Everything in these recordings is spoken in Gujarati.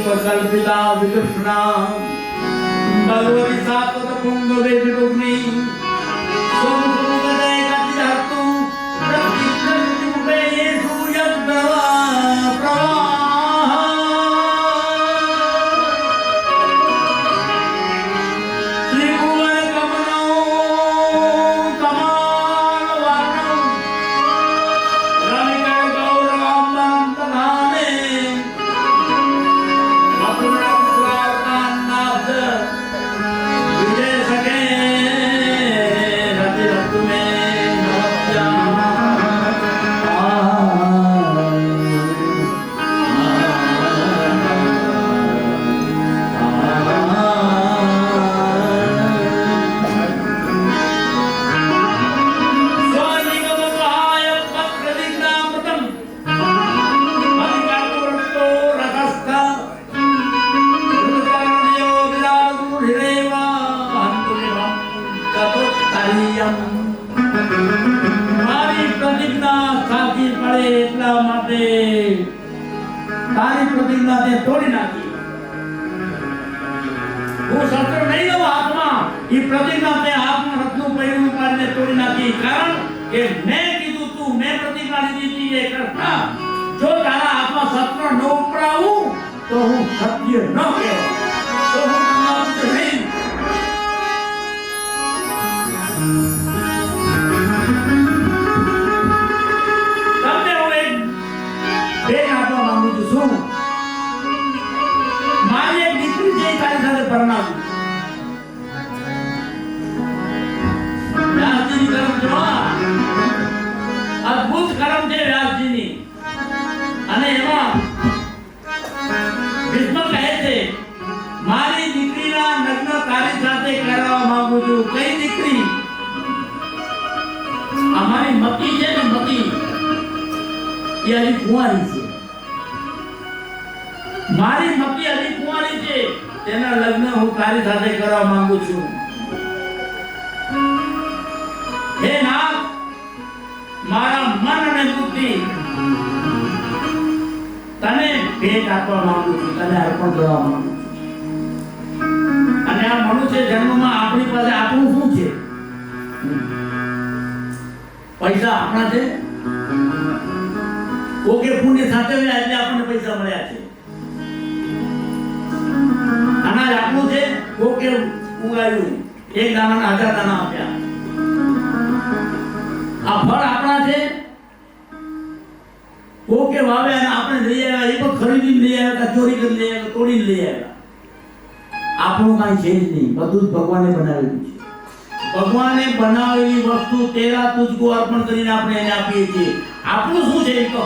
कल्पिता विकृष्णा भगवती सात्वत पुंग वेदिरुग्नि सोम सुमुदय गति धातु प्रतिकृति येषु यद्प्रवा प्रवाह त्रिभुवन गमनो कमान वर्णो रमिकर गौरवं प्रधाने तारी प्रतिज्ञा ते तोड़ी नाखी वो शस्त्र नहीं लो आत्मा ये प्रतिज्ञा ते आत्मा रत्नु पैरू पाड़ने तोड़ी नाखी कारण कि मैं कीधु तू मैं प्रतिज्ञा लीधी थी ये करता जो तारा आत्मा शस्त्र न उपराऊ तो हूँ सत्य न कहो तो हूँ नास्तिक नहीं मारी एक दीकरी जे तारी साथे परणावी व्यासजीनी कर्म जो अद्भुत कर्म છે વ્યાસજીની અને એમાં ભીષ્મ કહે છે મારી દીકરીના લગ્ન તારી સાથે કરવા માંગુ છું કઈ દીકરી અમારી મતી છે ને મતી એ હજી કુંવારી છે મારી મતી હજી કુંવારી છે તેના લગ્ન હું તારી સાથે કરવા માંગુ છું હે નાથ મારા મન અને બુદ્ધિ તને ભેટ આપવા માંગુ છું તને અર્પણ કરવા માંગુ છું અને આ મનુષ્ય જન્મમાં આપણી પાસે આપણું શું છે પૈસા આપણા છે કોકે પુણ્ય સાચવ્યા એટલે આપણને પૈસા મળ્યા છે અનાજ આપણું છે કોકે ઉગાડ્યું એક દાણાના 1000 દાણા આપ્યા આ ફળ આપણા છે કોકે વાવે અને આપણે લઈ આવ્યા એ પણ ખરીદીને લઈ આવ્યા ચોરી કરી લઈ આવ્યા તોડીને લઈ આવ્યા આપણું કાંઈ છે જ નહીં બધું જ ભગવાને બનાવેલું છે ભગવાને બનાવેલી વસ્તુ તેરા તુજકો અર્પણ કરીને આપણે એને આપીએ છીએ આપણું શું છે એ કહો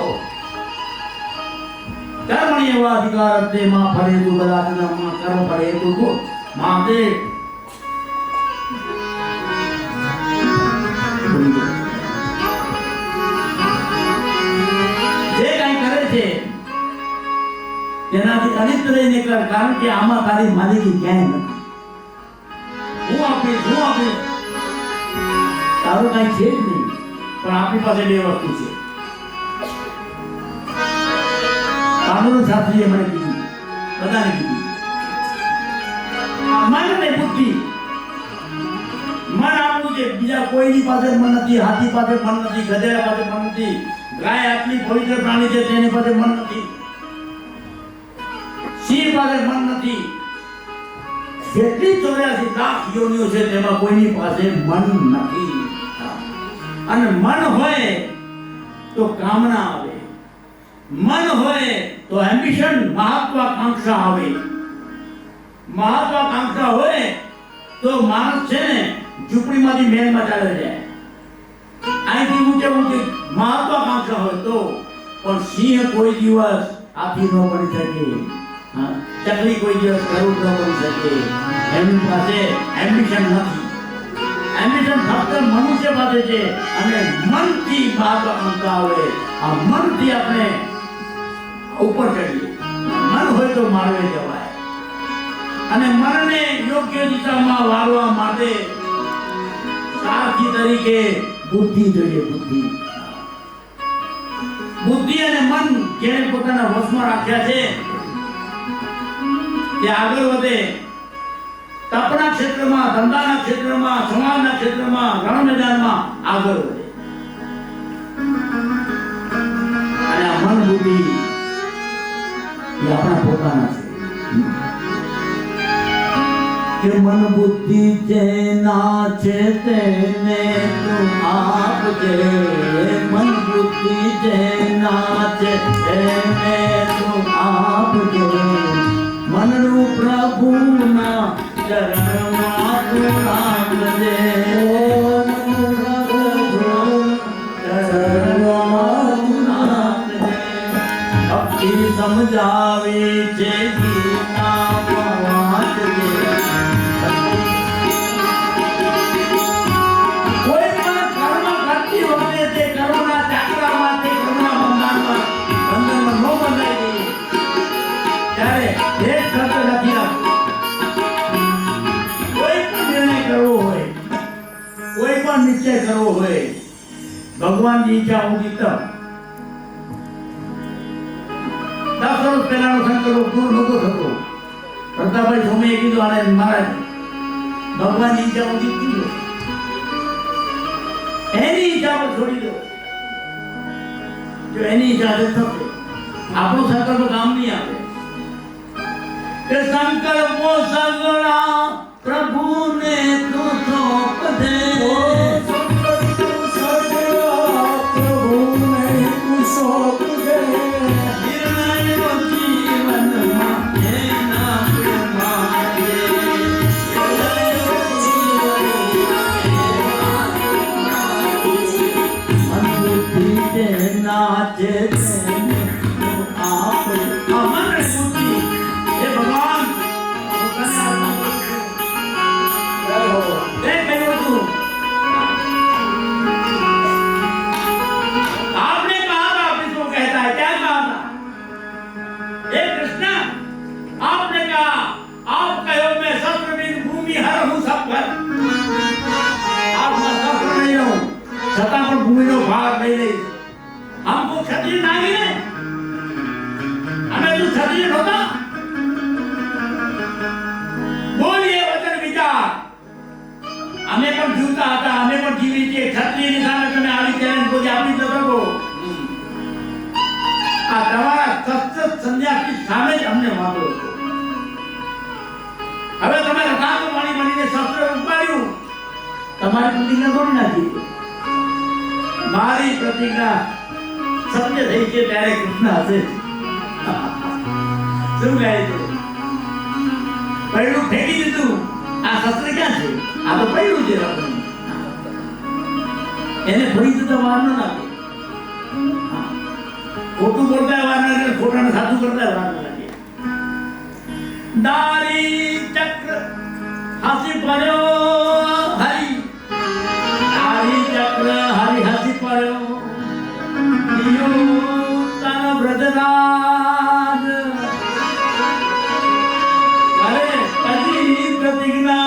कर्मणि एवाधिकारते मां फलेतु कदाचन मां कर्म फलेतु को मां दे જે કાઈ કરે છે તેનાથી અનિત રહીને કર કારણ કે આમાં તારી માલિકી ક્યાંય નથી હું આપી તારું કાંઈ છે જ નહીં પણ આપણી પાસે બે વસ્તુ છે કાનૂન શાસ્ત્રીએ મને કીધું બધાને કીધું મન ને બુદ્ધિ મન આપણું છે બીજા કોઈની પાસે મન નથી હાથી પાસે મન નથી ગધેડા પાસે મન નથી ગાય આટલી પવિત્ર પ્રાણી છે તેની પાસે મન નથી સિંહ પાસે મન નથી જેટલી 84 લાખ યોનિઓ છે તેમાં કોઈની પાસે મન નથી અને મન હોય તો કામના આવે मन होए तो एम्बिशन महत्वाकांक्षा आवे महत्वाकांक्षा होए तो मानस छे ने झूपड़ी माथी महल में चाले जाए आईथी ऊंचे ऊंचे महत्वाकांक्षा होय तो पण सिंह कोई दिवस हाथी न बनी सके हां चकली कोई दिवस गरुड़ न बनी सके एमनी पासे एम्बिशन નથી एम्बिशन फक्त मनुष्य पासे छे અને મનથી महत्वाकांक्षा આવે આ મનથી આપણે ऊपर चढ़िए मन होय तो मारवे जवाय અને મનને યોગ્ય દિશામાં વાળવા માટે સારથી તરીકે બુદ્ધિ જોઈએ બુદ્ધિ અને મન જેને પોતાના વશમાં રાખ્યા છે તે આગળ વધે, તપના ક્ષેત્રમાં, ધંધાના ક્ષેત્રમાં, સમાજના ક્ષેત્રમાં, રણ મેદાનમાં આગળ વધે. અને આ મન બુદ્ધિ એ આપણા પોતાના છે કે મન બુદ્ધિ જેના છે તેને તું આપજે, મન બુદ્ધિ જેના છે તેને તું આપજે, મનનું પ્રભુના ચરણમાં તું રાખજે, મનનું પ્રભુના ચરણમાં તું રાખજે. ભક્તિ સમજાવી છે ગીતામાં વાંચજે. કોઈ પણ કર્મ કરતી વખતે તે કર્મના ચાકરામાં, તે કર્મના બંધનમાં ન બંધાઈ જઈએ ત્યારે એક શબ્દ નથી રાખવો. કોઈ પણ નિર્ણય કરવો હોય, કોઈ પણ નિશ્ચય કરવો હોય, ભગવાનની ઈચ્છા ઊંધી તપ. 10 વર્ષ પહેલાનો સંકલ્પ પૂરો નહોતો થતો. પ્રતાપભાઈ સ્વામીએ કીધું, આને મહારાજ ભગવાનની ઈચ્છા ઊંધી કીધું, એની ઈચ્છા પર છોડી દો. જો એની ઈચ્છા થશે, આપણો સંકલ્પ કામ નહીં આવે. કે સંકલ્પો સગળા પ્રભુને તું સોંપ દે, સંકલ્પો સગળા પ્રભુને તું સોંપ દે, નિર્ણયો જીવનમાં એના પ્રમાણે, નિર્ણયો જીવનમાં મન બુદ્ધિ તેના છે તેને તું આપ. મન બુદ્ધિ એ ભગવાન आपने कहा था, आप इसको कहता है, क्या कहा था? हे कृष्ण, आपने कहा, आप कहो मैं शस्त्र बिन भूमि हर हूं सब कर. आप मैं शस्त्र नहीं हूं, छता पर भूमि नो भार नहीं ले. हमको क्षत्रिय नहीं है, हमें तू क्षत्रिय होता. બોલીએ વચન વિચાર. અમે પણ જીવતા હતા, અમે પણ જીવી છીએ. ક્ષત્રિયની સામે તમે આવી ચેલેન્જ કોઈ આપી ન શકો. આ તમારા સત્ય સંન્યાસની સામે જ અમને વાંધો હતો. હવે તમે રથાંગ વાણી બનીને શસ્ત્ર ઉપાડ્યું, તમારી પ્રતિજ્ઞા તોડી નાખી. મારી પ્રતિજ્ઞા સત્ય થઈ છે ત્યારે કૃષ્ણ હશે. શું કહે છે? પૈડું ફેંકી દીધું. આ શસ્ત્ર ક્યાં છે? આ તો પૈડું છે. એને ફરી જતા વાર ન લાગે. ખોટું બોલતા વાર ન લાગે, ખોટાને સાચું કરતા વાર ન લાગે. દારી ચક્ર હાસી પડ્યો હરી, દારી ચક્ર હરી હાસી પડ્યો. તન વ્રજરાજ प्रतिज्ञा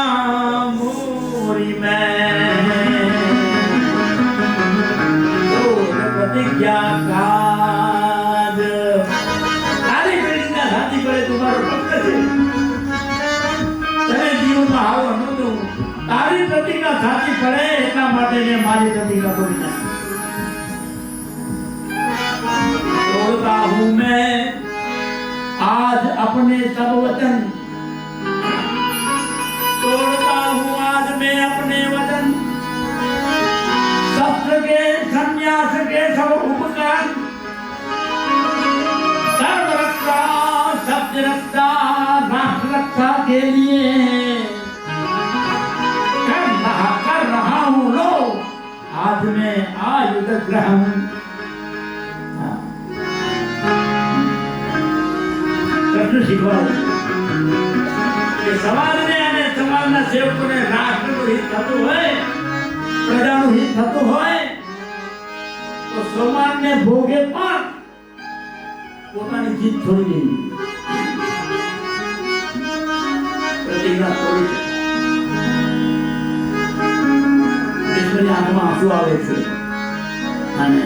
मोरी में प्रतिज्ञा काज. तारी प्रतिज्ञा साची પડે તમારો ભક્ત છે, તને જીવનમાં હારો ન દઉં. તારી પ્રતિજ્ઞા સાચી પડે એટલા માટે મેં મારી પ્રતિજ્ઞા તોડી નાખી. तोड़ता हूँ मैं आज अपने सब वचन, तोड़ता हूँ आज मैं अपने वचन. शस्त्र के संन्यास के सब उपकरण, सर्व रक्षा शब्द रक्षा राष्ट्र रक्षा के लिए कर रहा हूँ लो आज मैं आयुध ग्रहण. कृष्ण શીખવાડે કે સમાજને અને સમાજના સેવકોને રાષ્ટ્રનું હિત થતું હોય, પ્રજાનું હિત થતું હોય તો સમાજને ભોગે પણ પોતાની જીત છોડી દેવી. પ્રતિજ્ઞા તોડી. ઈશ્વરની આંખમાં આંસુ આવે છે અને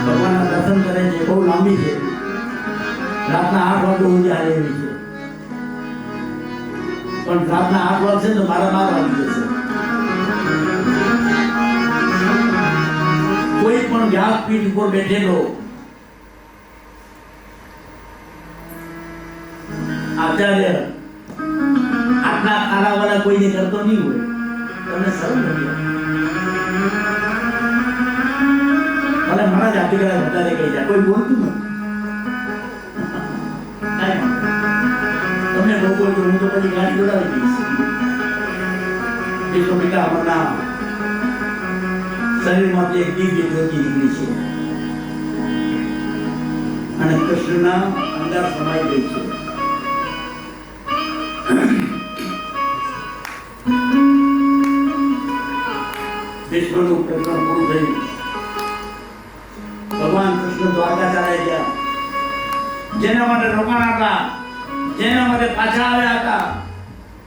ભગવાનના દર્શન કરે છે. બહુ લાંબી છે. રાતના 8 વાગે ઊંઘી હાલે એવી છે, પણ રાતના 8 વાગશે તો મારા 12 વાગી જશે. કોઈ પણ વ્યાસપીઠ ઉપર બેઠેલો આચાર્ય આટલા ખારાવાળા કોઈને કરતો નહીં હોય, તમને શરમ નથી. મને મારા જ આપી ગયા વધારે કહી જાય, કોઈ બોલતું નથી. તમને લોકો તો હું તો પછી ગાડી દોડાવી દઈશ. વિશ્વ પિતા અમરના શરીરમાંથી એક દિવ્ય જ્યોતિ નીકળી છે અને કૃષ્ણના અંદર સમાઈ ગઈ છે. વિશ્વનું પ્રકરણ પૂરું થયું. ભગવાન કૃષ્ણ દ્વારકા ચાલ્યા ગયા. જેના માટે રોકાણા હતા, જેના માટે પાછા આવ્યા હતા,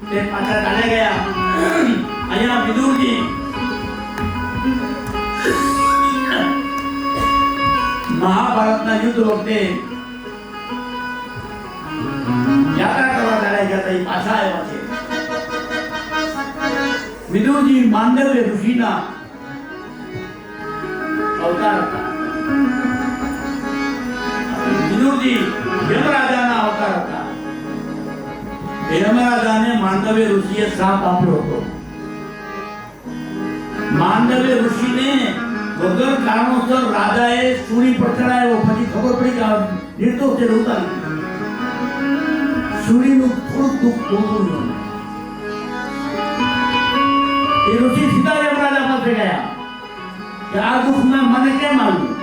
તે પાછા ચાલ્યા ગયા. અહીંયા વિદુરજી મહાભારતના યુદ્ધ વખતે યાત્રા કરવા ચાલ્યા ગયા હતા, એ પાછા આવ્યા છે. વિદુરજી માંડવ્ય ઋષિના અવતાર હતા. વિદુરજી યમરાજાના અવતાર હતા. યમરાજાને માંડવ્ય ઋષિએ શ્રાપ આપ્યો હતો. માંડવ્ય ઋષિને વગર કારણોસર રાજાએ સૂરી પર ચડાવ્યો. પછી ખબર પડી કે નિર્દોષ છે, ઉતારી સૂરીનું થોડું દુઃખ ભોગવ્યું. એ ઋષિ સીધા યમરાજા પાસે ગયા કે આ દુઃખ મને કેમ આવ્યું?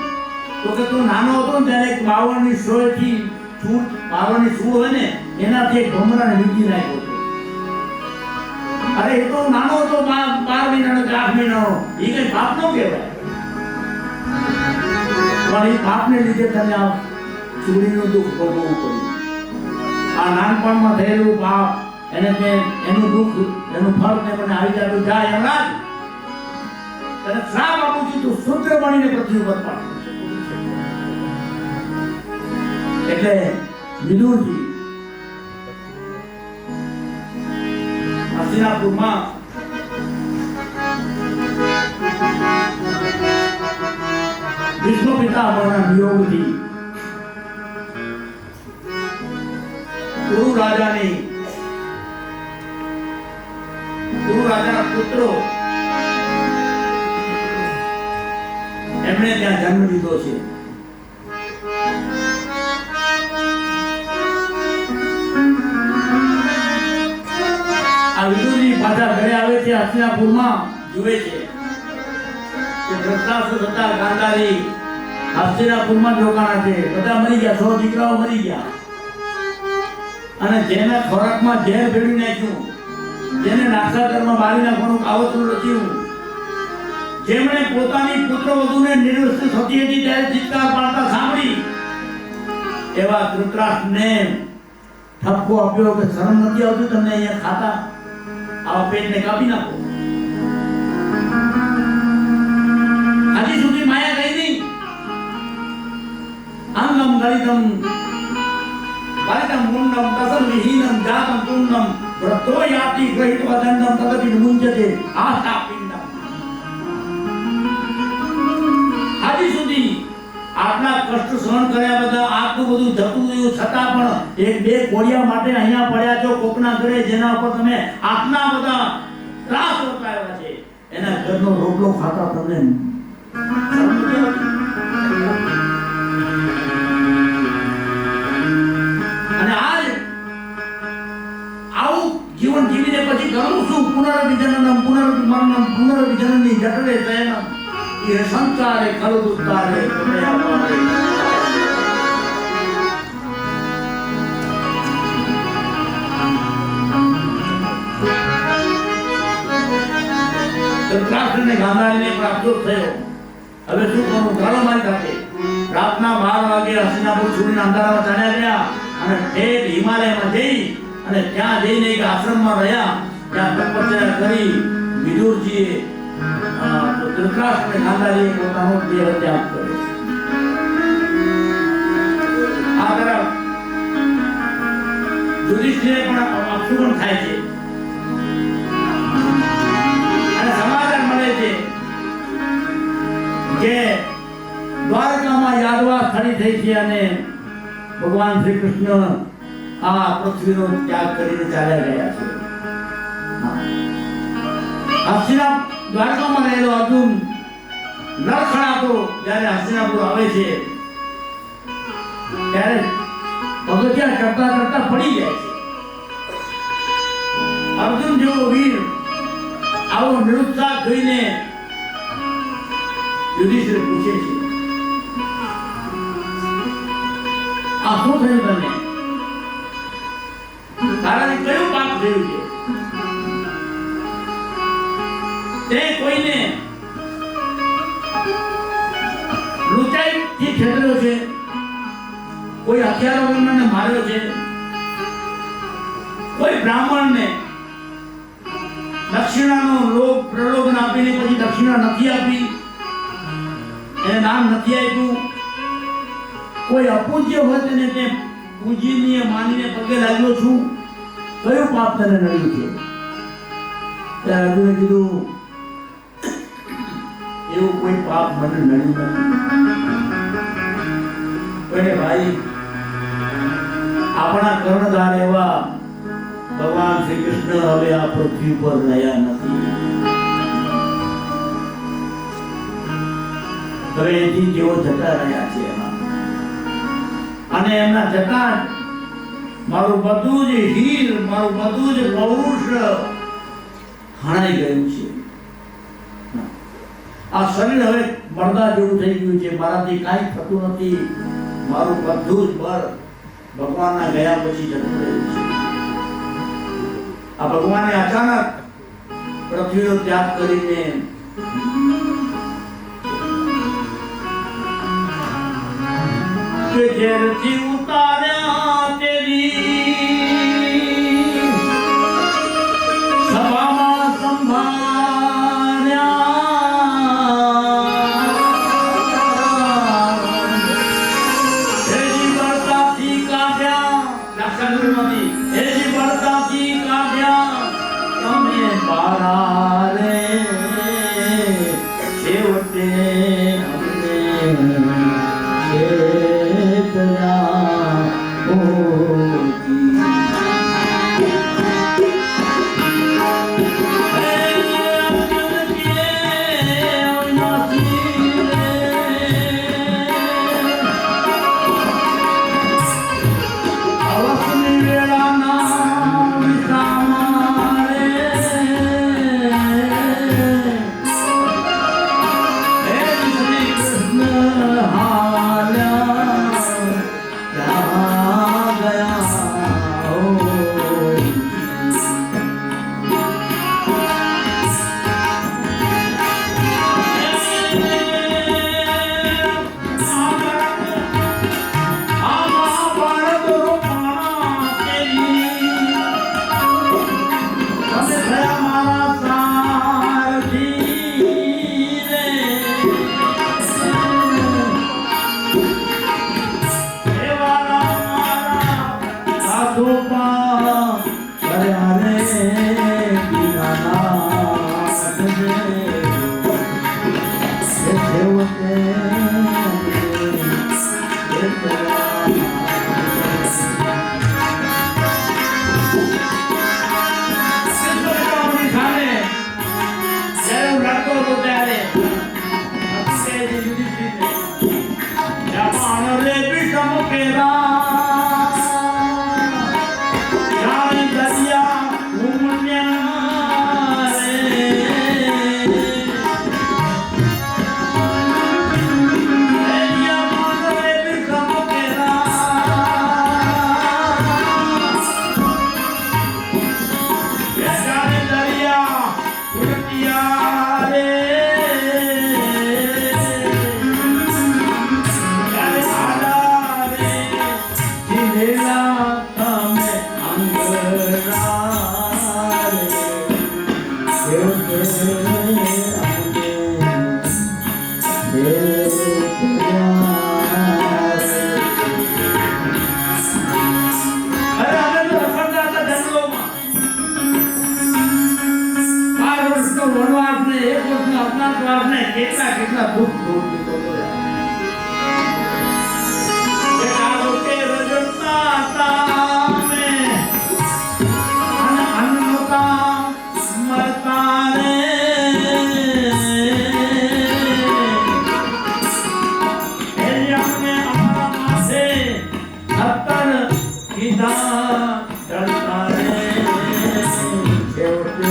તો કે તું નાનો હતો ને ત્યારે એક બાવળની સોયથી બાવળની સૂળ હોય ને એનાથી એક ભમરાને વીંટી નાખ્યો હતો. અરે એ તો નાનો હતો, 12 મહિનાનો કે 8 મહિનાનો, એ કઈ પાપ ન કહેવાય. પણ એ પાપને લીધે તને આ સૂરીનું દુઃખ ભોગવવું પડ્યું. આ નાનપણમાં થયેલું પાપ એનું દુઃખ, એનું ફળ ને મને આવી જાય તો જાય યમરાજ તને શ્રાપ આપું છું, તું શુદ્ર બનીને પૃથ્વી ઉપર પાડ. એટલે વિદુરજી હસ્તિનાપુરમાં વિષ્ણુ પિતામહના નિયોગથી કુરુ રાજાના પુત્રો એમણે ત્યાં જન્મ લીધો છે. આ વિદુરજી પાછા ઘરે આવે છે. હસ્તિનાપુરમાં જુએ છે કે ધૃતરાષ્ટ્ર તથા ગાંધારી હસ્તિનાપુરમાં જ રોકાણા છે. બધા મરી ગયા, 100 દીકરાઓ મરી ગયા. અને જેના ખોરાકમાં ઝેર ભેળવી નાખ્યું, જેને નાસાગરમાં બાળી નાખવાનું કાવતરું રચ્યું, જેમણે પોતાની પુત્રવધૂને નિર્વસ્ત્ર થતી હતી ત્યારે ચિત્કાર પાડતા સાંભળી, એવા ધૃતરાષ્ટ્રને ઠપકો આપ્યો કે શરમ નથી આવતી તમને અહીંયા ખાતા? આવા પેટને કાપી નાખો. હજી સુધી માયા ગઈ નહીં. અંગમ ગલિતમ મુંડમ તસલ વિહીનમ જાતમ તુંડમ વ્રતો યાતિ ગ્રહિત્વા દંડમ તદપિ મુંજતે આસ્થા પિંડમ. હજી સુધી આટલા કષ્ટ સહન કર્યા બધા, આટલું બધું જતું રહ્યું છતાં પણ એક બે કોડિયા માટે અહીંયા પડ્યા છો કોકના ઘરે, જેના ઉપર તમે આટલા બધા ત્રાસ વર્તાવ્યા છે, એના ઘરનો રોટલો ખાતા તમને અને આજ આવું જીવન જીવીને પછી કરું શું? પુનર્વિજનનમ પુનર્મરણમ પુનર્વિજનની જઠરે શયનમ એ સંસારે ખલદુસ્તારે કમયાવારે. ધૃતરાષ્ટ્રને ગાંધારીને પ્રાપ્ત થયો. હવે શું કરું? ચાલો મારી સાથે. રાતના 12 વાગે હસ્તિનાપુર છોડીને અંધારામાં ચાલ્યા ગયા અને ઠેઠ હિમાલયમાં જઈ અને ત્યાં જઈને એક આશ્રમમાં રહ્યા. ત્યાં તપસ્યા કરી વિદુરજીએ ધૃતરાષ્ટ્રને ગાંધારીએ પોતાનો દેહ ત્યાગ કર્યો. આ તરફ હર્ષને પણ અપશુકન થાય છે અને સમાચાર મળે છે કે દ્વારકામાં યાદવા સ્થળી થઈ છે અને ભગવાન શ્રી કૃષ્ણ આ પૃથ્વીનો ત્યાગ કરીને ચાલ્યા ગયા છે. હસ્તિના દ્વારકામાં રહેલો અર્જુન નરખડાતો જ્યારે હસ્તિનાપુર આવે છે ત્યારે પગથિયા ચડતા ચડતા પડી જાય છે. અર્જુન જેવો વીર આવો નિરુત્સાહ જોઈને યુધિષ્ઠિર પૂછે છે, આ શું થયું તને? તારાને કયું પાપ થયું છે? તે કોઈને લૂંટાઈથી છેતર્યો છે, કોઈ હથિયારો વગરને માર્યો છે, કોઈ બ્રાહ્મણને દક્ષિણાનો લોક પ્રલોભન આપીને પછી દક્ષિણા નથી આપી, એને નામ નથી આપ્યું, કોઈ અપૂજ્ય હોય તેને તે પૂજનીય માનીને પગે લાગ્યો છું, કયું પાપ તને નડ્યું છે? ત્યારે અર્જુને કીધું, એવું કોઈ પાપ મને નડ્યું નથી. કોઈને ભાઈ આપણા કર્ણધાર એવા ભગવાન શ્રી કૃષ્ણ હવે આ પૃથ્વી પર રહ્યા નથી. હવે એથી જેઓ જતા રહ્યા છે અને એમના જતા મારું બધું જ હીર, મારું બધું જ પૌરુષ હણાઈ ગયું છે. આ શરીર હવે મરદા જેવું થઈ ગયું છે, મારાથી કાંઈ થતું નથી, મારું બધું જ બળ ભગવાનના ગયા પછી જતું રહ્યું છે. આ ભગવાને અચાનક પૃથ્વીનો ત્યાગ કરીને કે જેરથી ઉતાર્યા તેરી સભામાં સંભાળ્યા, એજી બળતાથી કાઢ્યા, લાક્ષાગૃહમાંથી એજી બળતાથી કાઢ્યા તમે બારા રે, છેવટે શ્વાસના શ્વાસને કેટલા કેટલા દુઃખ દૂર દીધો હતો બેટાઓ કે રજતા તામે અને અન્નતા મરતા રે એમને અમારા પાસે અત્તર કીધા ડરતા રે છેવટે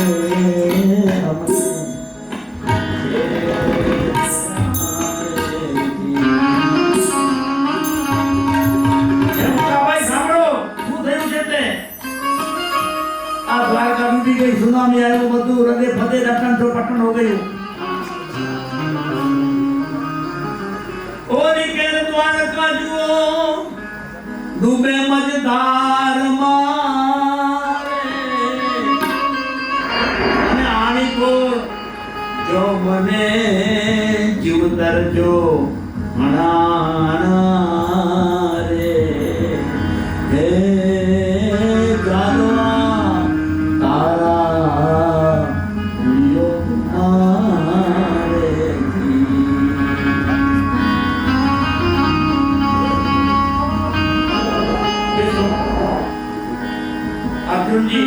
सुनामी आयो बधु हृदय फते रटन तो पटन हो गयो ओरी के द्वारका जुओ डूबे मझधार मारे અને આણી કો જો મને જીવતર જો મણાના રે હે अर्जुनजी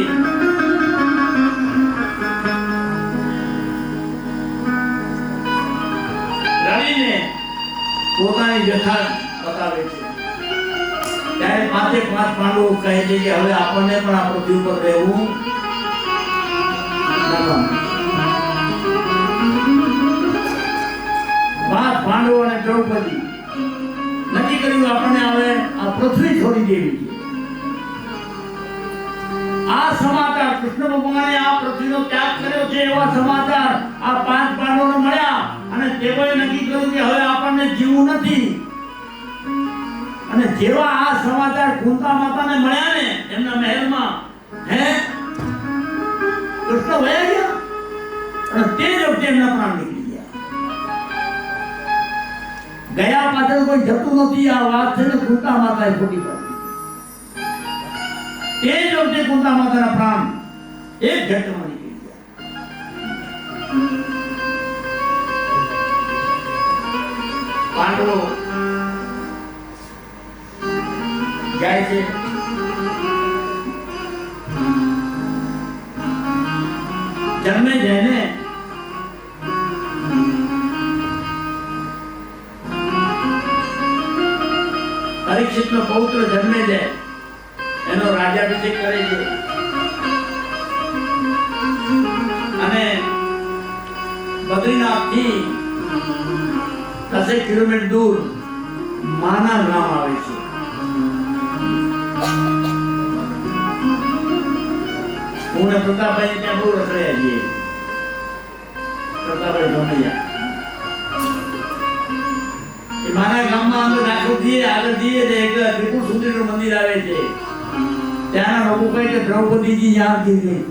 રાણીને પોતાની વ્યથા બતાવે છે ત્યારે પાંચે પાંચ પાંડવો કહે છે કે હવે આપણને પણ આ પૃથ્વી ઉપર રહેવું પાંચ પાંડવો અને દ્રૌપદી નક્કી કર્યું આપણને હવે આ પૃથ્વી છોડી દેવી છે આ સમાચાર કૃષ્ણ ભગવાને આ પૃથ્વીનો ત્યાગ કર્યો છે એવા સમાચાર આ પાંચ પાંડવોને મળ્યા અને તેઓએ નક્કી કર્યું કે હવે આપણને જીવવું નથી અને જેવા આ સમાચાર કુંતા માતાને મળ્યા ને એમના મહેલમાં હે કૃષ્ણ વયા ગયા અને તે જ વખતે એમના પ્રાણ નીકળી ગયા પાછળ કોઈ જતું નથી આ વાત છે ને કુંતા માતાએ ખોટી પાડી તે જ વખતે કુંતા માતાના પ્રાણ એક ઘટમાં નીકળી ગયા પાંડવો જાય છે જન્મે જાય ને પરીક્ષિતનો પૌત્ર જન્મે જાય એનો રાજાભિષેક કરે છે અને બદ્રીનાથથી 10 કિલોમીટર દૂર માના ગામ આવે છે હું પ્રતાપભાઈ ત્યાં બહુ રખડ્યા છીએ પ્રતાપભાઈ ધોમૈયા એ માના ગામમાં અંદર દાખલ થઈએ આગળ જઈએ તો એક ત્રિપુર સુંદરીનું મંદિર આવે છે ત્યાંના લોકો કહે કે દ્રૌપદીજી યાદ થઈ ગઈ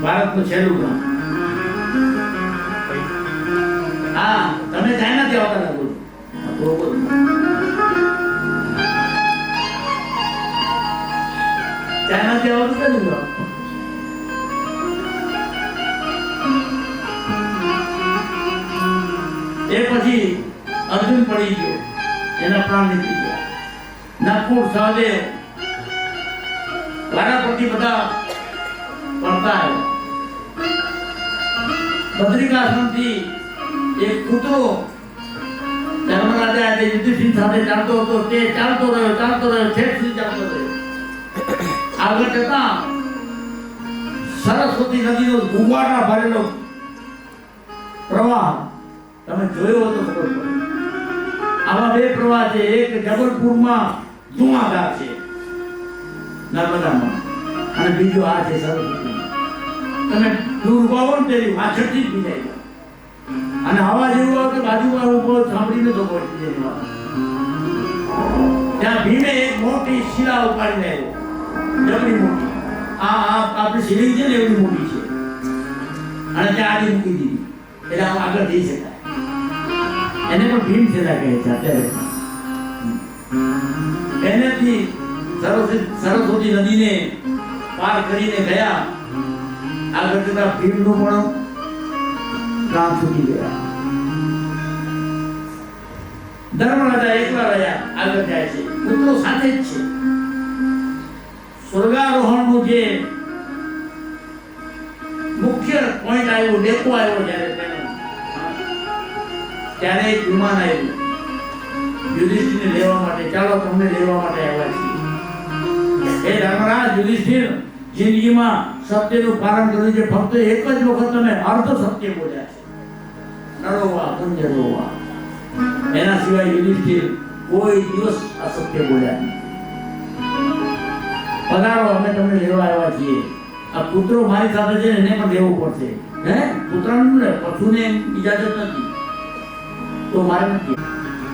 ભારતનું છેલ્લું ગામ હા તમે ચાઇનાથી આવતા લાગો ચાઇનાથી આવતું કયું ગામ એ પછી અર્જુન પડી ગયો એના પ્રાણ નીકળી ગયા નકુળ સહદેવ વારાફરતી બધા પડતા આવ્યા બદ્રિકાશ્રમથી એક કૂતરો ધર્મરાજા યુધિષ્ઠિર સાથે ચાલતો હતો તે ચાલતો રહ્યો ઠેઠ સુધી ચાલતો રહ્યો આગળ જતા સરસ્વતી નદીનો ઘૂંઘાટા ભરેલો પ્રવાહ તમે જોયો તો ખબર પડે આવા બે પ્રવાહ છે એક જબલપુરમાં ધુઆધાર છે નર્મદામાં અને બીજો આ છે સરસ્વતી તમે દૂર ઉભા હો ને તેની પાછળથી જ ભીજાઈ જાવ અને હવા જેવું હોય કે બાજુમાં ઉભો સાંભળીને તો પહોંચી જાય ત્યાં ભીમે એક મોટી શિલા ઉપાડીને આવ્યો જબરી મોટી આ આપણી શિલિંગ છે ને એવડી મોટી છે અને ત્યાં આડી મૂકી દીધી એટલે આમ આગળ જઈ શકાય એને પણ ભીમ છેડા કહે છે અત્યારે એનેથી સરસ્વતી નદીને પાર કરીને ગયા આગળ જતા ભીમનું પણ કામ છૂટી ગયા. ધર્મરાજા એકલા રહ્યા, આગળ જાય છે, પુત્રો સાથે જ છે. સ્વર્ગારોહણનું જે મુખ્ય પોઈન્ટ આવ્યો, ડેપો આવ્યો ત્યારે એક વિમાન આવ્યું યુધિષ્ઠિરને લેવા માટે. ચાલો તમને લેવા માટે આવ્યા છીએ. એ ધર્મરાજ યુધિષ્ઠિર, જિંદગીમાં સત્યનું પાલન કર્યું છે, ફક્ત એક જ વખત તમે અર્ધ સત્ય બોલ્યા છે, નરોવા કુંજરોવા. એના સિવાય યુધિષ્ઠિર કોઈ દિવસ અસત્ય બોલ્યા નહીં. પધારો, અમે તમને લેવા આવ્યા છીએ. આ પુત્રો મારી સાથે છે, એને પણ લેવું પડશે. હે પુત્રનું ને પશુને ઇજાજત નથી તો મારે નથી.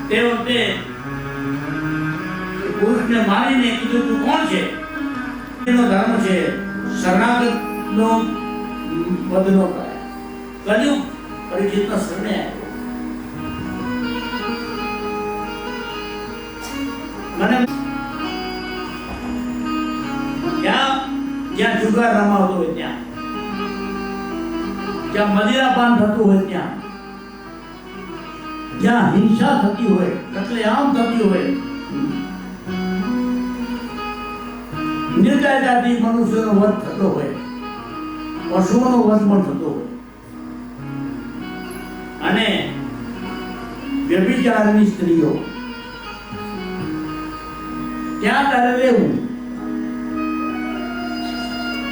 તે વખતે પુરુષને મારીને કીધું તું કોણ છે? એનો ધર્મ છે શરણાગતનો વધ ન કરાય. કલયુગ પરીક્ષિતના શરણે આવ્યો. મને જ્યાં જુગાર રમાતો હોય ત્યાં, જ્યાં મદિરાપાન થતું હોય ત્યાં, જ્યાં હિંસા થતી હોય, કતલેઆમ થતી હોય, નિર્દયતાથી મનુષ્યનો વધ થતો હોય, પશુઓનો વધ પણ થતો હોય, અને વ્યભિચારની સ્ત્રીઓ, ત્યાં તારે રહેવું.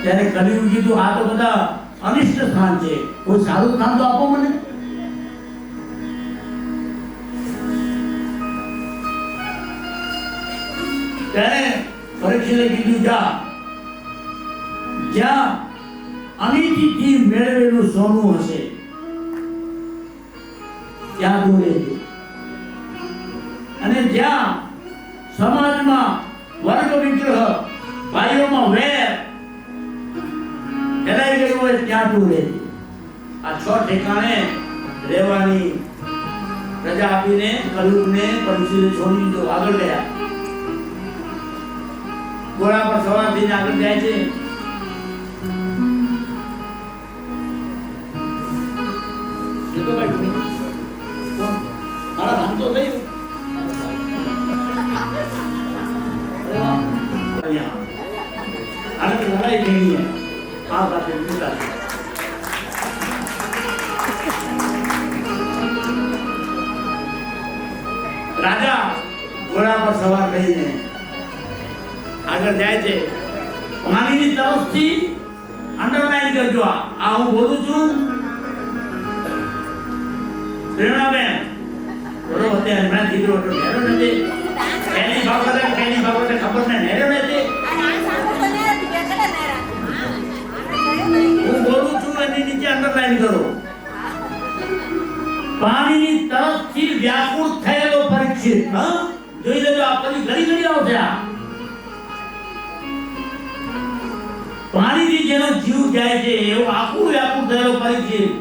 ત્યારે કલિયુગ કીધું આ તો બધા અનિષ્ટ સ્થાન છે, કોઈ સારું સ્થાન તો આપો મને. ત્યારે પરીક્ષિતે કીધું જ્યાં અનિતિથી મેળવેલું સોનું હશે ત્યાં તું રહેજે, અને જ્યાં સમાજમાં વર્ગ વિગ્રહ, ભાઈઓમાં વેર ફેલાઈ ગયું હોય ત્યાં તું રહેજે. આ 6 ઠેકાણે રહેવાની રજા આપીને કલયુગને પરીક્ષિતે છોડી દીધો. આગળ ગયા, ઘોડા પર સવાર થઈને આગળ જાય છે. લડાઈ થઈ આ સાથે રાજા ઘોડા પર સવાર થઈને આગળ જાય છે. પાણીની તરફથી અંડરલાઈન કરજો, આ હું બોલું છું પ્રેરણાબેન, બરોબર? અત્યારે હમણાં કીધું હતું નેરો નથી, એની બાબતે ખબર ને નેરો નથી. હું બોલું છું એની નીચે અંડરલાઈન કરો. પાણીની તરફથી વ્યાકુળ થયેલો પરીક્ષિત, જોઈ લેજો, આ પછી ઘડી આવશે. આ પાણીથી જેનો જીવ જાય છે એવો આખું વ્યાકુળ થયેલો પરીક્ષિત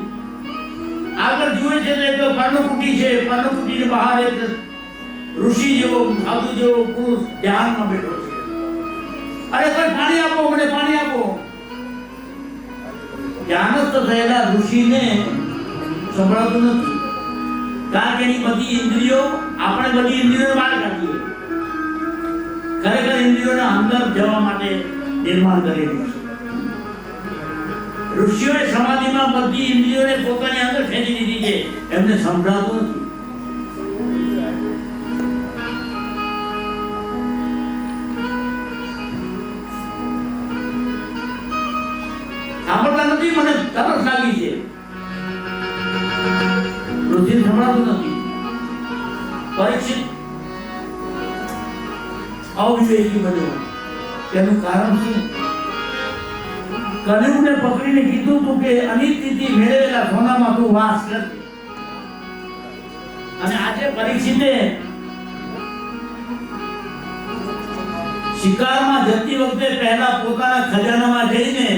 આગળ જુએ છે તો એક પર્ણકુટી છે, પર્ણકુટીની બહાર એક ઋષિ જેવો, સાધુ જેવો પુરુષ ધ્યાનમાં બેઠો છે. અરે કોઈ પાણી આપો, મને પાણી આપો. ધ્યાનસ્થ થયેલા ઋષિને સંભળાતું નથી, કારણ કે એની બધી ઇન્દ્રિયો, આપણે બધી ઇન્દ્રિયો બહાર કાઢીએ, ખરેખર ઇન્દ્રિયોના અંદર જવા માટે નિર્માણ કરેલું છે. ઋષિઓએ સમાધિમાં બધી ઇન્દ્રિયોને પોતાની અંદર ખેંચી લીધી છે, એમને સંભળાતું નથી. સાંભળતા નથી, મને તરસ લાગી છે, રુધિર સંભળાતું નથી. પરીક્ષિત અવિવેકી બન્યો. તેનું કારણ શું? કલયુગને પકડીને કીધું તું કે અનિતિથી મેળવેલા સોનામાં તું વાસ કરજે. અને આજે પરીક્ષિતે શિકારમાં જતી વખતે પહેલા પોતાના ખજાનામાં જઈને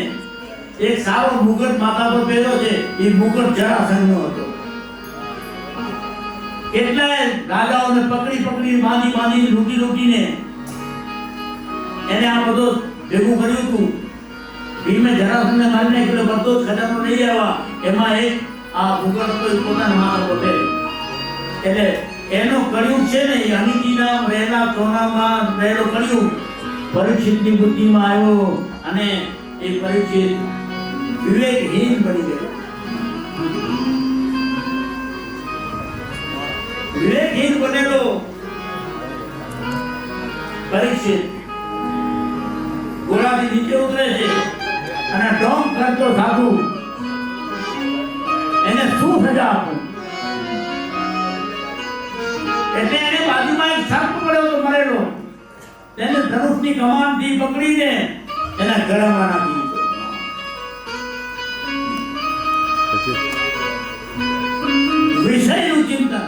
એક સારો મુગટ માથા પર પહેર્યો છે. એ મુગટ જરાસંઘનો હતો. કેટલાય રાજાઓને પકડી લૂંટીને એને આ બધો ભેગું કર્યું હતું. ભીમે જરાસંઘને મારી નાખ્યો, બધો જ ખજાનો લઈ આવ્યા. એમાં એક આ ભૂગોળ પોતાના માથા પોતે, એટલે એનો કળિયુગ છે ને એ અનિતિના રહેલા સોનામાં રહેલો કળિયુગ પરીક્ષિતની બુદ્ધિમાં આવ્યો અને એ પરીક્ષિત વિવેકહીન બની ગયો. વિવેકહીન બનેલો પરીક્ષિત ઘોડાથી નીચે ઉતરે છે અને ઢોંગ કરતો સાધુ એને શું સજા આપું? એટલે એને બાજુમાં એક સર્પ પડ્યો તો મરેલો, તેને ધનુષની કમાનથી પકડીને એના ગળામાં નાખી દીધો. વિષયનું ચિંતન.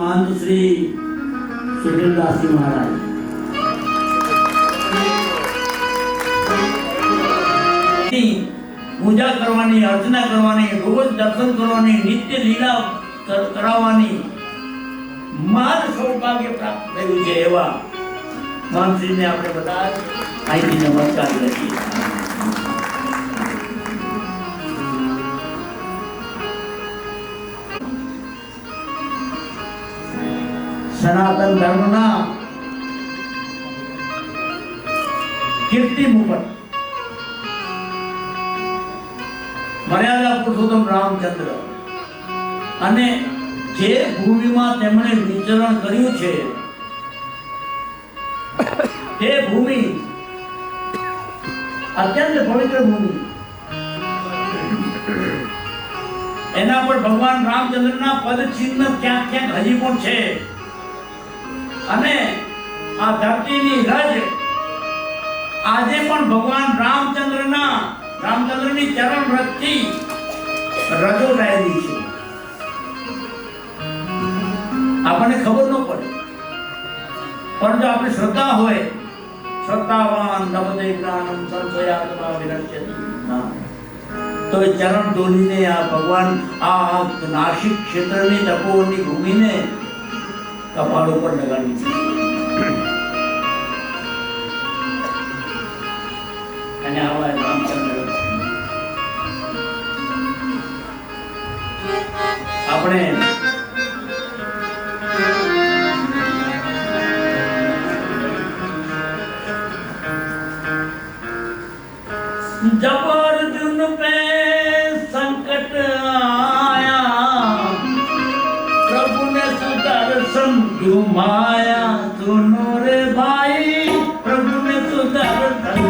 મહંત શ્રી સુધીરદાસજી મહારાજ પૂજા કરવાની, અર્ચના કરવાની, રોજ દર્શન કરવાની, નિત્ય લીલા કરાવવાની માન સૌભાગ્ય પ્રાપ્ત થયું છે એવા મહંતશ્રીને આપણે બધા અહીંથી નમસ્કાર કરીએ. સનાતન ધર્મના કીર્તિ મુકટ મર્યાદા પુરુષોત્તમ રામચંદ્ર અને જે ભૂમિમાં તેમણે વિચરણ કર્યું છે તે ભૂમિ અત્યંત પવિત્ર ભૂમિ. એના પર ભગવાન રામચંદ્રના પદ ચિહ્ન ક્યાંક ક્યાંક હજી પણ છે અને આ ધરતીની રજ આજે પણ ભગવાન રામચંદ્રની ચરણ રજથી રજો રહેલી છે. આપણને ખબર ન પડે, પણ જો આપણી શ્રદ્ધા હોય, શ્રદ્ધાવાન લભતે જ્ઞાનમ સંશયાત્મા વિનશ્યતિ, તો એ ચરણ ધોલીને આ ભગવાન આ નાસિક ક્ષેત્રની તપોવનની ભૂમિને કપાળ ઉપર લગાડી છે. અને આવા રામચંદ્ર આપણે जब अर्जुन पे संकट आया प्रभु ने सुदर्शन घुमाया, सुनो रे भाई प्रभु ने सुदर्शन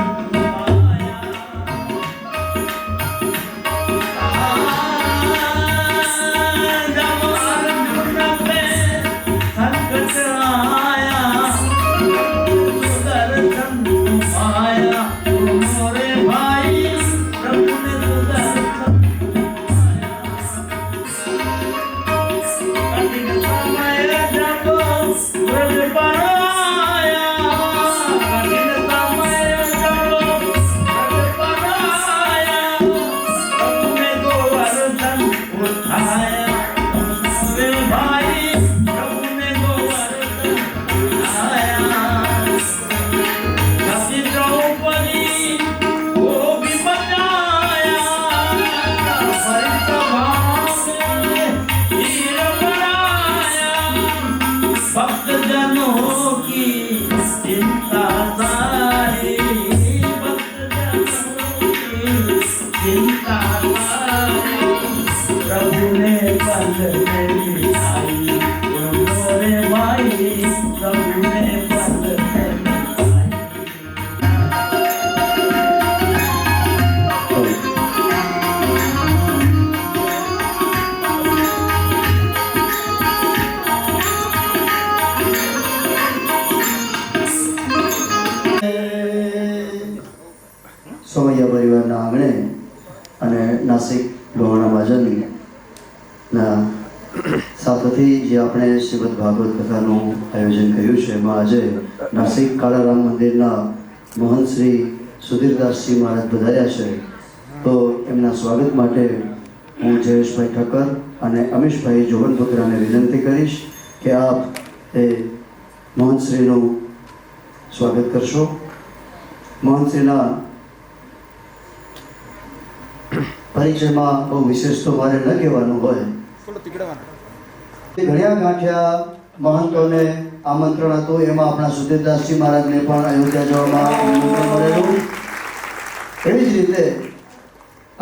સોમૈયા પરિવારના આંગણે અને નાસિક લોહાણા બાજાની સાથેથી જે આપણે શ્રીમદ ભાગવત કથાનું આયોજન કર્યું છે એમાં આજે નાસિક કાળારામ મંદિરના મહંત શ્રી સુધીરદાસજી મહારાજ પધાર્યા છે તો એમના સ્વાગત માટે હું જયેશભાઈ ઠક્કર અને અમીશભાઈ જોગનપુત્રાને વિનંતી કરીશ કે આપ એ મોહનશ્રીનું સ્વાગત કરશો. મોહનશ્રીના પરિચયમાં બહુ વિશેષ તો મારે ન કહેવાનું હોય. ઘણા ગાંઠિયા મહંતોને આમંત્રણ હતું, એમાં આપણા સુધીરદાસજી મહારાજને પણ અયોધ્યા જવામાં આમંત્રણ મળેલું. એવી જ રીતે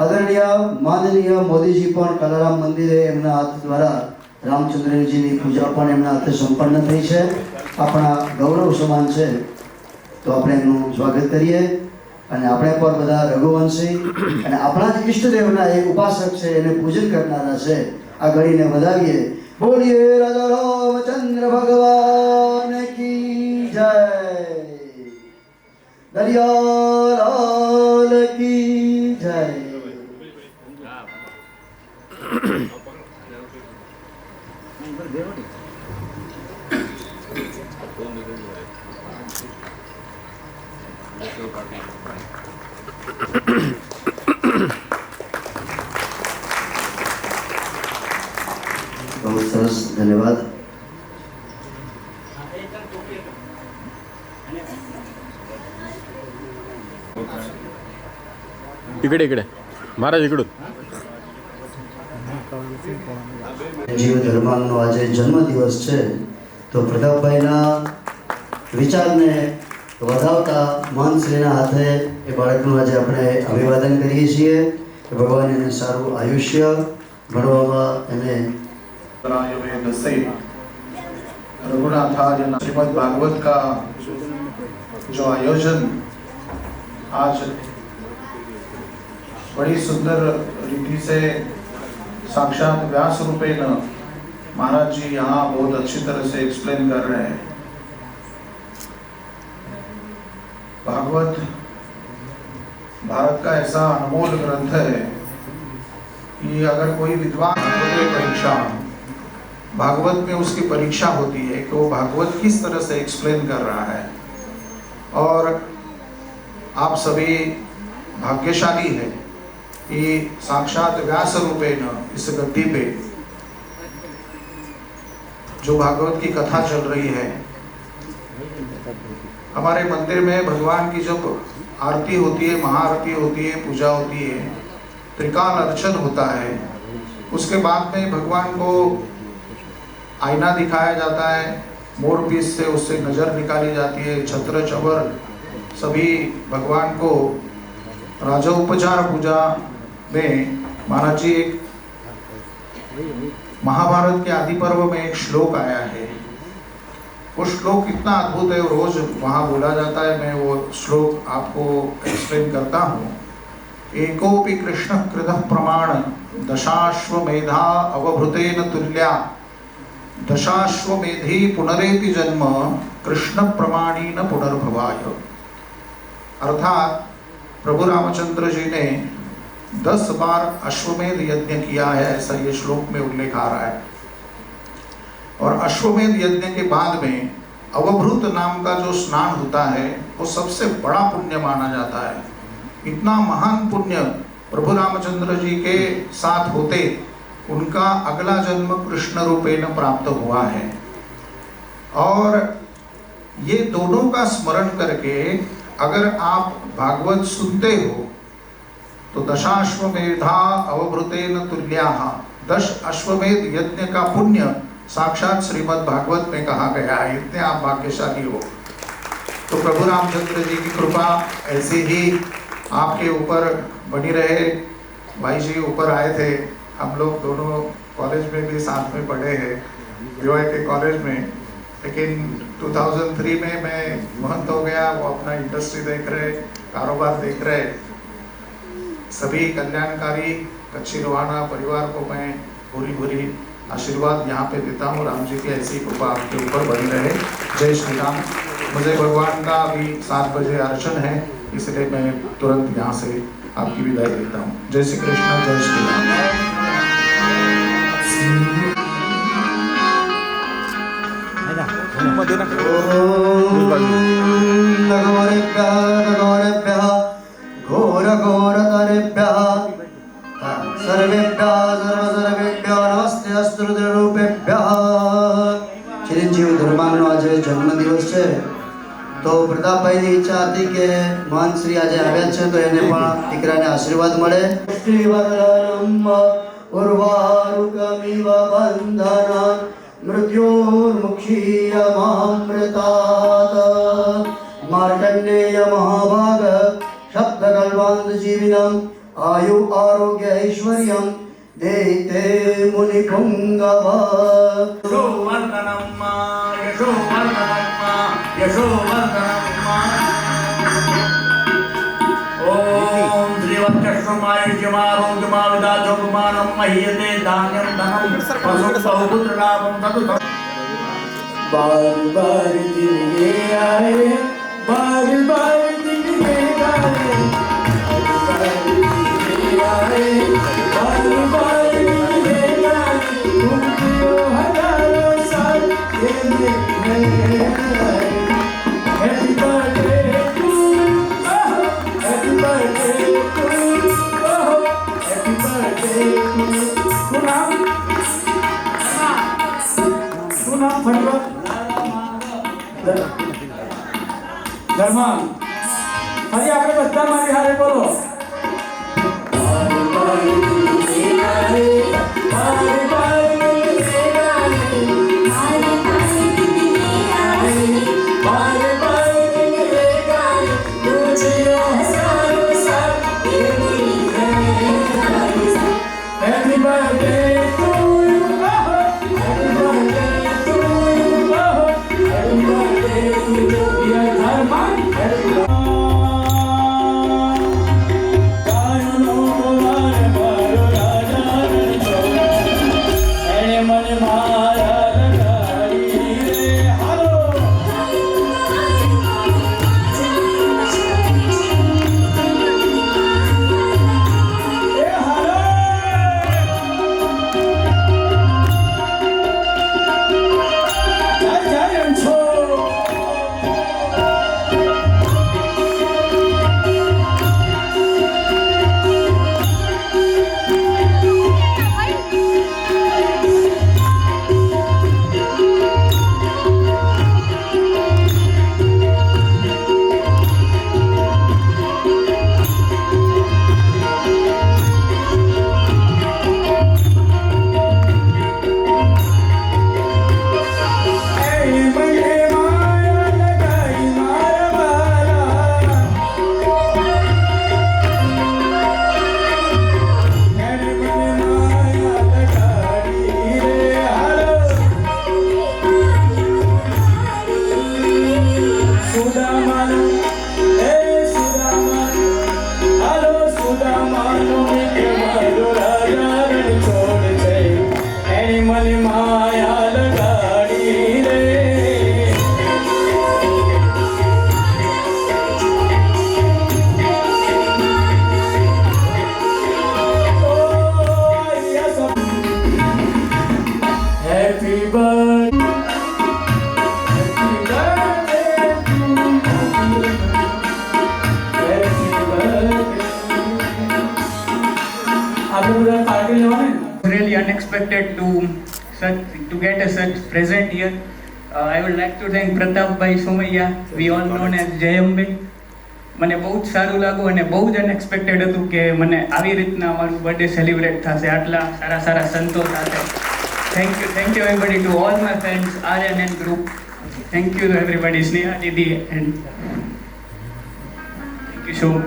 આદરણીય માનનીય મોદીજી પણ કલારામ મંદિરે એમના હાથ દ્વારા રામચંદ્રજીની પૂજા પણ એમના હાથે સંપન્ન થઈ છે. આપણા ગૌરવ સમાન છે, તો આપણે એમનું સ્વાગત કરીએ. અને આપણે પણ બધા રઘુવંશી અને આપણા જ ઈષ્ટદેવના એક ઉપાસક છે, એને પૂજન કરનારા છે. આ ઘડીને વધાવીએ. બોલીએ રાજા રામચંદ્ર ભગવાન કી જય, દરિયાલાલ કી જય. બહુ સરસ, ધન્યવાદ. इकडे इकडे महाराज इकडून. જીવ ધર્માંગનો આજે જન્મદિવસ છે, તો પ્રતાપભાઈના વિચારને વધાવતા મહંતશ્રીના હાથે એ બાળકનું આજે આપણે અભિવાદન કરીએ છીએ કે ભગવાન એને સારું આયુષ્ય, ભણવામાં એને रघुनाथार्य श्रीमद् भागवत का जो आयोजन आज बड़ी सुंदर रीति से साक्षात व्यास रूपेण महाराज जी यहाँ बहुत अच्छी तरह से एक्सप्लेन कर रहे हैं. भागवत भारत का ऐसा अनमोल ग्रंथ है कि अगर कोई विद्वान परीक्षा भागवत में उसकी परीक्षा होती है कि वो भागवत किस तरह से एक्सप्लेन कर रहा है. और आप सभी भाग्यशाली है कि साक्षात व्यास रूपेण इस गद्दी पे जो भागवत की कथा चल रही है, हमारे मंदिर में भगवान की जब आरती होती है, महाआरती होती है, पूजा होती है, त्रिकाल अर्चन होता है, उसके बाद में भगवान को आईना दिखाया जाता है, मोर पीस से उससे नज़र निकाली जाती है, छत्र चवर सभी भगवान को राजोपचार पूजा में महाराज जी एक महाभारत के आदि पर्व में एक श्लोक आया है. वो श्लोक इतना अद्भुत है, रोज वहाँ बोला जाता है. मैं वो श्लोक आपको एक्सप्लेन करता हूँ. एकोपि कृष्ण कृत प्रमाण दशाश्वमेधा अवभृतेन तुल्या दशाश्वमेधी पुनरेति जन्म कृष्ण प्रमाणी न पुनर्भवाय. अर्थात प्रभु रामचंद्र जी ने 10 बार अश्वमेध यज्ञ किया है, ऐसा ये श्लोक में उल्लेख आ रहा है. और अश्वमेध यज्ञ के बाद में अवभृत नाम का जो स्नान होता है वो सबसे बड़ा पुण्य माना जाता है. इतना महान पुण्य प्रभु रामचंद्र जी के साथ होते उनका अगला जन्म कृष्ण रूपेण प्राप्त हुआ है. और ये दोनों का स्मरण करके अगर आप भागवत सुनते हो तो दशाश्वमेधा अवभृतेन तुल्याः, 10 अश्वमेध यज्ञ का पुण्य साक्षात श्रीमद् भागवत में कहा गया है. इतने आप भाग्यशाली हो. तो प्रभु रामचंद्र जी की कृपा ऐसे ही आपके ऊपर बनी रहे. भाई जी ऊपर आए थे, हम लोग दोनों कॉलेज में भी साथ में पढ़े हैं, विवाह के कॉलेज में. लेकिन 2003 में मैं महंत हो गया. वो अपना इंडस्ट्री देख रहे, कारोबार देख रहे. सभी कल्याणकारी कच्ची रोहाना परिवार को मैं भूरी भूरी आशीर्वाद यहाँ पे देता हूँ. राम जी की ऐसी कृपा आपके ऊपर बनी रहे. जय श्री राम. मुझे भगवान का अभी 7 बजे अर्चन है, इसलिए मैं तुरंत यहाँ से आपकी विदाई देता हूँ. जय श्री कृष्ण, जय श्री राम. घोर घोर तरेभ्यः તો પ્રતાપભાઈની ઈચ્છા હતી કે મહાનશ્રી આજે આવ્યા છે તો એને પણ દીકરાને આશીર્વાદ મળે. શ્રીવરદનમ ઉર્વારુકમિવ બંધનાન મૃત્યોર્મુક્ષીયમામૃતાત માર્કંડેય મહાભાગ શબ્દકલ્પાંત જીવિનમ આયુ આરોગ્ય ઐશ્વર્યમ દેતે મુનિપુંગવ. यशोवर्धनम् यशोवर्धनम् ॐ श्रीवत्कर्षमायुष्यमारोग्यमाविदाचोगमानं मह्यते धान्यं धनं बहुपुत्रलाभं ततु बार बार दिन ये आए, बार बार दिन ये आए, बार बार दिन ये आए, तुम जियो हजारों साल ये नए आए. Happy birthday to you, happy birthday to you, happy birthday to you. શું નામ ફરીવાર? ધર્મા. ફરી આપણે બધા મારી હારે બોલો. Happy birthday to you. Happy birthday to you. Happy birthday to you. Dear Dharma. Happy Really unexpected to get a such present here. I would like to thank Pratap Bhai Somaiya, we all known as JMB. મને બહુ જ સારું લાગ્યું અને બહુ જ અનએક્સપેક્ટેડ હતું કે મને આવી રીતના અમારું બર્થડે સેલિબ્રેટ થશે આટલા સારા સારા સંતો સાથે. Thank you everybody to all my friends Aryan and group. Thank you to everybody, Sneha દીદી and thank you so much.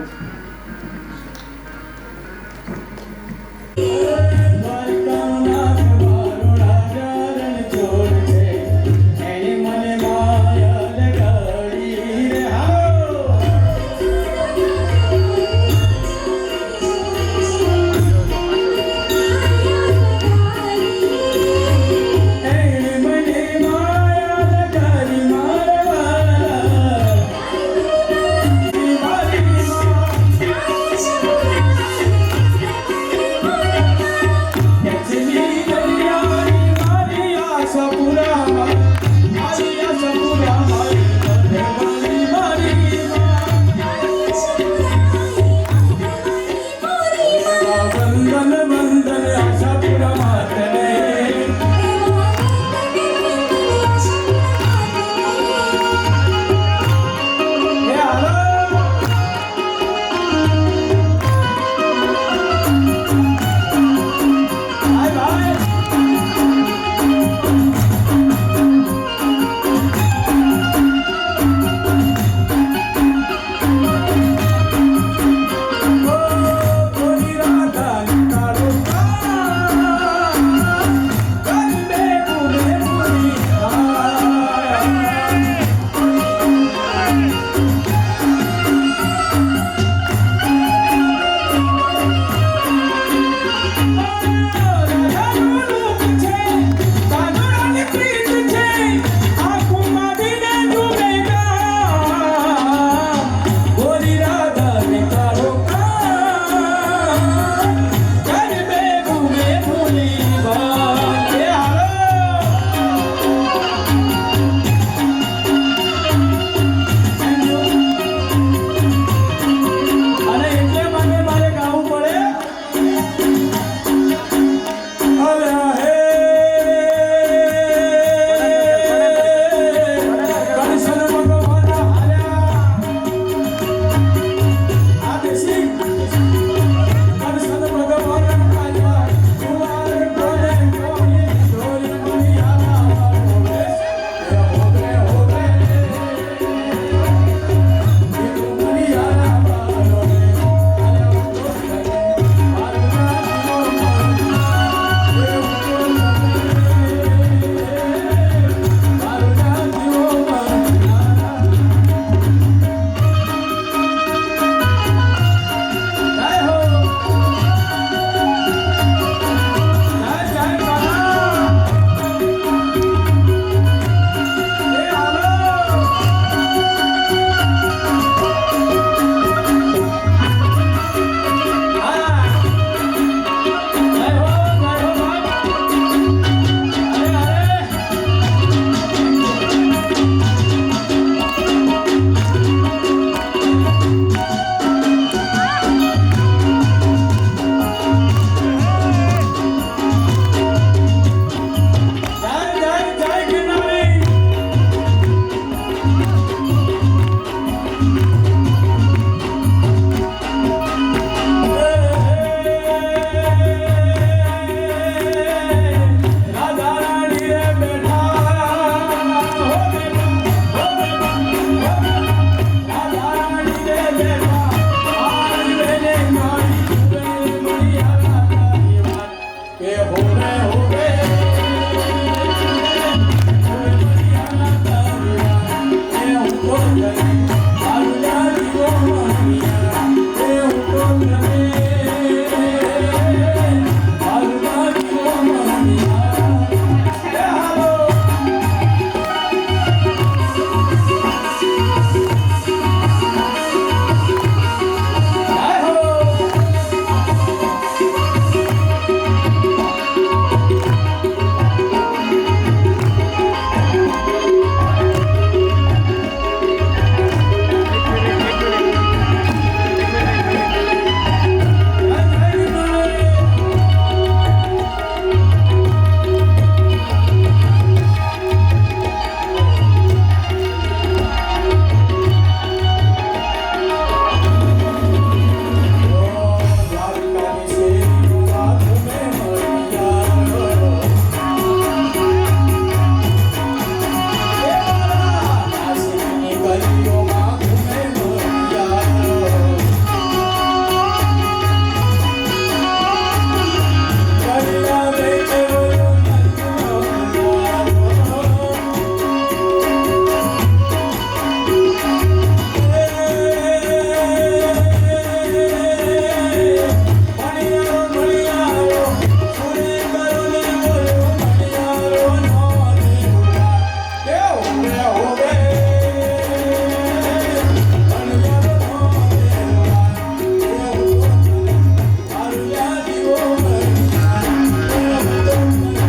Mangal